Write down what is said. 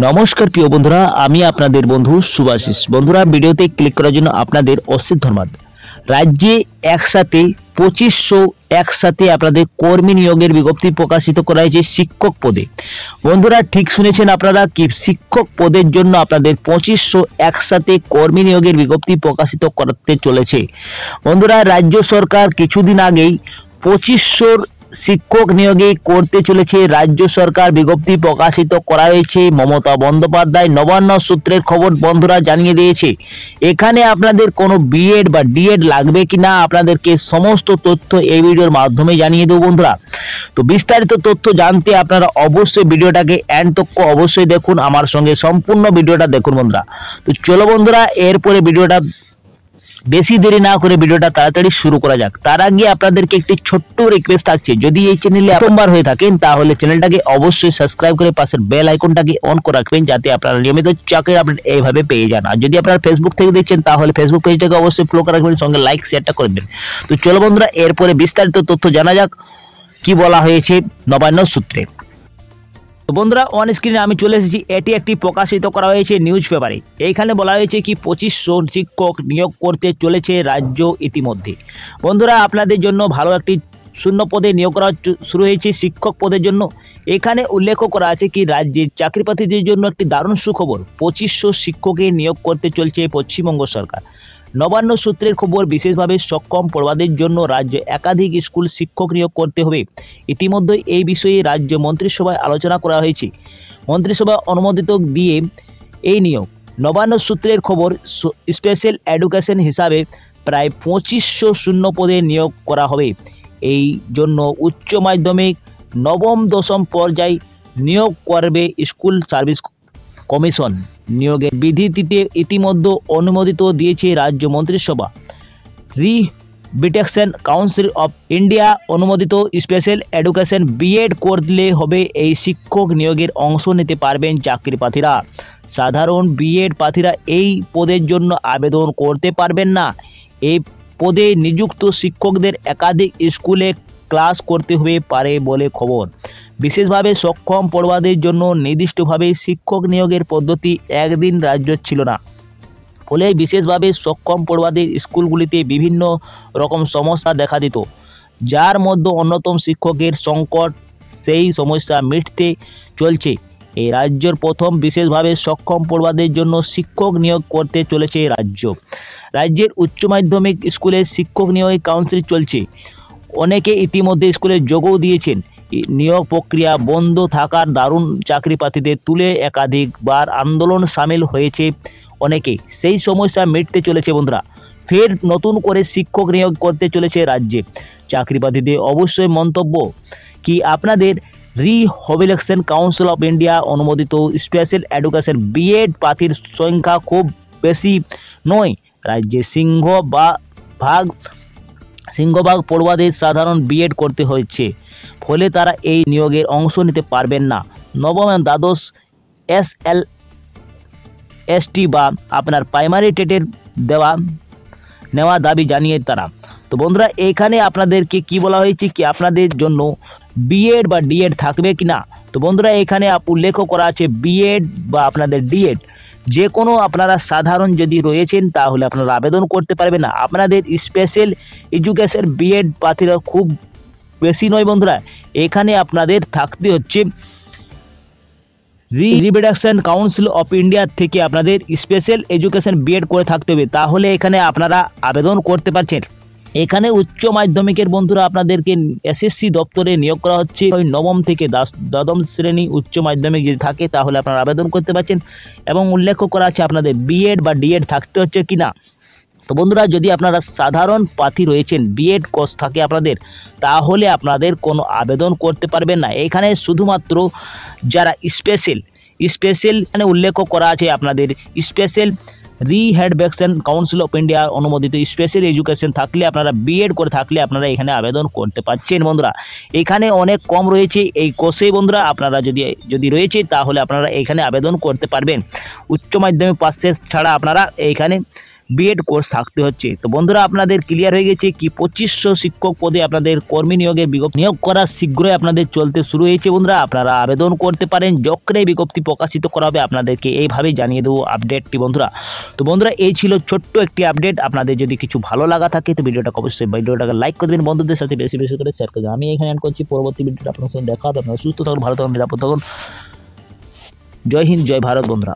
নমস্কার প্রিয় বন্ধুরা, আমি আপনাদের বন্ধু শুভাশিস। বন্ধুরা, ভিডিওতে ক্লিক করার জন্য আপনাদের অশেষ ধন্যবাদ। রাজ্যে একসাথে 2500 আপনাদের কর্মী নিয়োগের বিজ্ঞপ্তি প্রকাশিত করা হয়েছে শিক্ষক পদে। বন্ধুরা, ঠিক শুনেছেন আপনারা, কি শিক্ষক পদের জন্য আপনাদের 2500 একসাথে কর্মী নিয়োগের বিজ্ঞপ্তি প্রকাশিত করতে চলেছে। বন্ধুরা, রাজ্য সরকার কিছুদিন আগেই 2500 শিক্ষক নিয়োগে করতে চলেছে রাজ্য সরকার বিজ্ঞপ্তি প্রকাশিত করা হয়েছে। মমতা বন্দ্যোপাধ্যায় নবান্ন সূত্রের খবর বন্ধুরা জানিয়ে দিয়েছে। এখানে আপনাদের কোনো বিএড বা ডিএড লাগবে কিনা আপনাদেরকে সমস্ত তথ্য এই ভিডিওর মাধ্যমে জানিয়ে দেব বন্ধুরা। তো বিস্তারিত তথ্য জানতে আপনারা অবশ্যই ভিডিওটাকে এন্ড তক অবশ্যই দেখুন, আমার সঙ্গে সম্পূর্ণ ভিডিওটা দেখুন বন্ধুরা। তো চলো বন্ধুরা, এরপরে ভিডিওটা বেশি দেরি না করে ভিডিওটা তাড়াতাড়ি শুরু করা যাক। তার আগে আপনাদেরকে একটি ছোট্ট রিকোয়েস্ট থাকছে, যদি এই চ্যানেলে প্রথমবার হয়ে থাকেন তাহলে চ্যানেলটাকে অবশ্যই সাবস্ক্রাইব করে পাশের বেল আইকনটাকে অন করে রাখবেন, যাতে আপনারা নিয়মিত চাকরির আপডেট এইভাবে পেয়ে যান। আর যদি আপনারা ফেসবুক থেকে দেখছেন তাহলে ফেসবুক পেজটাকে অবশ্যই ফলো করে রাখবেন, সঙ্গে লাইক শেয়ারটা করে দেবেন। তো চলো বন্ধুরা, এরপরে বিস্তারিত তথ্য জানা যাক কি বলা হয়েছে নবান্ন সূত্রে। বন্ধুরা, অন স্ক্রিনে আমি চলে এসেছি। এটি একটি প্রকাশিত করা হয়েছে নিউজ পেপারে। এইখানে বলা হয়েছে কি 2500 শিক্ষক নিয়োগ করতে চলেছে রাজ্য ইতিমধ্যে। বন্ধুরা, আপনাদের জন্য ভালো একটি শূন্য পদে নিয়োগ করা শুরু হয়েছে শিক্ষক পদের জন্য। এখানে উল্লেখ করা আছে কি রাজ্যের চাকরি প্রার্থীদের জন্য একটি দারুণ সুখবর। 2500 শিক্ষকের নিয়োগ করতে চলছে পশ্চিমবঙ্গ সরকার। নবান্ন সূত্রের খবর, বিশেষভাবে সক্ষম পড়ুয়াদের জন্য রাজ্যে একাধিক স্কুল শিক্ষক নিয়োগ করতে হবে। ইতিমধ্যে এই বিষয়ে রাজ্য মন্ত্রিসভায় আলোচনা করা হয়েছে। মন্ত্রিসভা অনুমোদিত দিয়ে এই নিয়োগ। নবান্ন সূত্রের খবর, স্পেশাল এডুকেশন হিসাবে প্রায় 2500 শূন্য পদে নিয়োগ করা হবে। এই জন্য উচ্চ মাধ্যমিক নবম দশম পর্যায়ে নিয়োগ করবে স্কুল সার্ভিস কমিশন। নিয়োগের বিধিটিতে ইতিমধ্যে অনুমোদিত দিয়েছে রাজ্য মন্ত্রিসভা। রিহ্যাবিলিটেশন কাউন্সিল অফ ইন্ডিয়া অনুমোদিত স্পেশাল এডুকেশন বিএড করলে হবে এই শিক্ষক নিয়োগের অংশ নিতে পারবেন চাকরি প্রার্থীরা। সাধারণ বিএড প্রার্থীরা এই পদের জন্য আবেদন করতে পারবেন না। এই পদে নিযুক্ত শিক্ষকদের একাধিক স্কুলে ক্লাস করতে হয়ে পারে বলে খবর। বিশেষভাবে সক্ষম পড়ুয়াদের জন্য নির্দিষ্টভাবে শিক্ষক নিয়োগের পদ্ধতি একদিন রাজ্য ছিল না। ফলে বিশেষভাবে সক্ষম পড়ুয়াদের স্কুলগুলিতে বিভিন্ন রকম সমস্যা দেখা দিত, যার মধ্যে অন্যতম শিক্ষকের সংকট। সেই সমস্যা মিটতে চলছে এই রাজ্যের প্রথম বিশেষভাবে সক্ষম পড়ুয়াদের জন্য শিক্ষক নিয়োগ করতে চলেছে রাজ্য। রাজ্যের উচ্চ মাধ্যমিক স্কুলে শিক্ষক নিয়োগ কাউন্সিল চলছে। অনেকে ইতিমধ্যে স্কুলে যোগও দিয়েছেন। নিয়োগ প্রক্রিয়া বন্ধ থাকার দারুণ চাকরি প্রার্থীদের তুলে একাধিকবার আন্দোলন সামিল হয়েছে অনেকেই। সেই সমস্যা মিটতে চলেছে বন্ধুরা। ফের নতুন করে শিক্ষক নিয়োগ করতে চলেছে রাজ্যে। চাকরি প্রার্থীদের অবশ্যই মন্তব্য কি আপনাদের রিহ্যাবিলিটেশন কাউন্সিল অফ ইন্ডিয়া অনুমোদিত স্পেশাল এডুকেশন বিএড প্রার্থীর সংখ্যা খুব বেশি নয়। রাজ্যে সিংহভাগ পড়ুয়াদের সাধারণ বিএড করতে হয়েছে, ফলে তারা এই নিয়োগের অংশ নিতে পারবেন না। নবম এবং দ্বাদশ SLST বা আপনার প্রাইমারি টেটের নেওয়া দাবি জানিয়ে তারা। তো বন্ধুরা, এখানে আপনাদেরকে কি বলা হয়েছে কি আপনাদের জন্য বিএড বা ডিএড থাকবে কি না। তো বন্ধুরা, এখানে উল্লেখ করা আছে বিএড বা আপনাদের ডিএড যে কোনো আপনারা সাধারণ যদি রয়েছেন তাহলে আপনারা আবেদন করতে পারবেন না। আপনাদের স্পেশাল এডুকেশন বিএড প্রার্থীরা খুব বেশি নয় বন্ধুরা। এখানে আপনাদের থাকতে হচ্ছে রিহ্যাবিলিটেশন কাউন্সিল অফ ইন্ডিয়া থেকে আপনাদের স্পেশাল এডুকেশন বিএড করে থাকতে হবে, তাহলে এখানে আপনারা আবেদন করতে পারছেন। এখানে উচ্চ মাধ্যমিকের বন্ধুরা আপনাদেরকে SSC দপ্তরে নিয়োগ করা হচ্ছে। ওই নবম থেকে দ্বাদশ শ্রেণী উচ্চ মাধ্যমিক যদি থাকে তাহলে আপনারা আবেদন করতে পারছেন। এবং উল্লেখ করা আছে আপনাদের বিএড বা ডিএড থাকতে হচ্ছে কিনা। তো বন্ধুরা, যদি আপনারা সাধারণ প্রার্থী রয়েছেন, বিএড কোর্স থাকে আপনাদের, তাহলে আপনাদের কোনো আবেদন করতে পারবেন না। এখানে শুধুমাত্র যারা স্পেশাল মানে উল্লেখ করা আছে আপনাদের special rehabilitation council of India অনুমোদিত স্পেশাল এডুকেশন থাকলে আপনারা বিএড করে থাকলে আপনারা এখানে আবেদন করতে পারছেন বন্ধুরা। এখানে অনেক কম রয়েছে এই কোর্সে বন্ধুরা। আপনারা যদি রয়েছে তাহলে আপনারা এখানে আবেদন করতে পারবেন। উচ্চ মাধ্যমিক পাস ছাড়া আপনারা এইখানে বিএড কোর্স থাকতে হচ্ছে। তো বন্ধুরা আপনাদের ক্লিয়ার হয়ে গেছে কি 2500 শিক্ষক পদে আপনাদের কর্মী নিয়োগের বিজ্ঞপ্তি নিয়োগ করা শীঘ্রই আপনাদের চলতে শুরু হয়েছে। বন্ধুরা আপনারা আবেদন করতে পারেন, যখনই বিজ্ঞপ্তি প্রকাশিত করা হবে আপনাদেরকে এইভাবেই জানিয়ে দেবো আপডেটটি বন্ধুরা। তো বন্ধুরা এই ছিল ছোট্ট একটি আপডেট। আপনাদের যদি কিছু ভালো লাগা থাকে তো ভিডিওটাকে অবশ্যই লাইক করে দেবেন, বন্ধুদের সাথে বেশি বেশি করে শেয়ার করে দেবেন। আমি এখানে এন্ড করছি, পরবর্তী ভিডিওটা আপনার সঙ্গে দেখা হবে। আপনারা সুস্থ থাকুন, ভালো থাকুন, নিরাপদ থাকুন। জয় হিন্দ, জয় ভারত বন্ধুরা।